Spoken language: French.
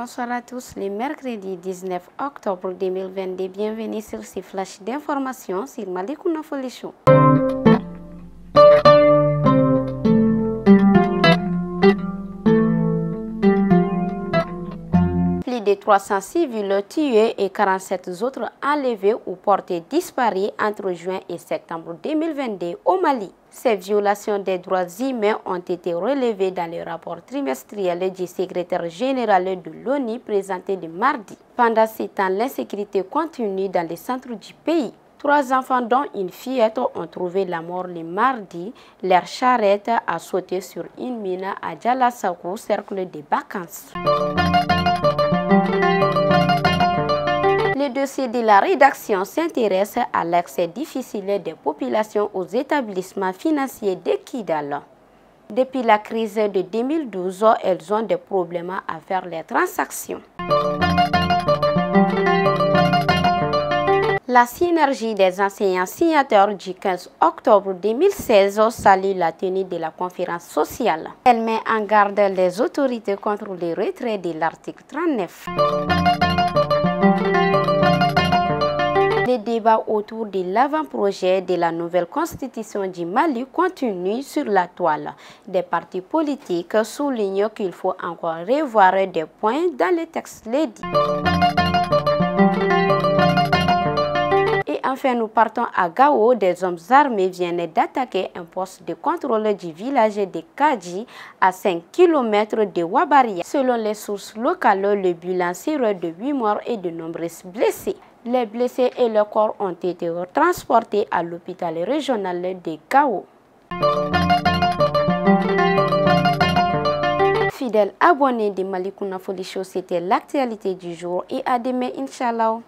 bonsoir à tous. Le mercredi 19 octobre 2022, bienvenue sur ce flash d'information sur Malikouna Foli Show. Plus de 300 civils tués et 47 autres enlevés ou portés disparus entre juin et septembre 2022 au Mali. Ces violations des droits humains ont été relevées dans le rapport trimestriel du secrétaire général de l'ONU présenté le mardi. Pendant ce temps, l'insécurité continue dans les centres du pays. 3 enfants, dont une fillette, ont trouvé la mort le mardi. Leur charrette a sauté sur une mine à Djalasakou, cercle de vacances. Le dossier de la rédaction s'intéresse à l'accès difficile des populations aux établissements financiers de Kidal. Depuis la crise de 2012, elles ont des problèmes à faire les transactions. La synergie des enseignants signataires du 15 octobre 2016 salue la tenue de la conférence sociale. Elle met en garde les autorités contre le retrait de l'article 39. Les débats autour de l'avant-projet de la nouvelle constitution du Mali continuent sur la toile. Des partis politiques soulignent qu'il faut encore revoir des points dans les textes lédits. Et enfin, nous partons à Gao. Des hommes armés viennent d'attaquer un poste de contrôle du village de Kadji à 5 km de Wabaria. Selon les sources locales, le bilan serait de 8 morts et de nombreux blessés. Les blessés et leurs corps ont été transportés à l'hôpital régional de Gao. Fidèles abonnés de Malikouna Foli Show, c'était l'actualité du jour et à demain, Inch'Allah.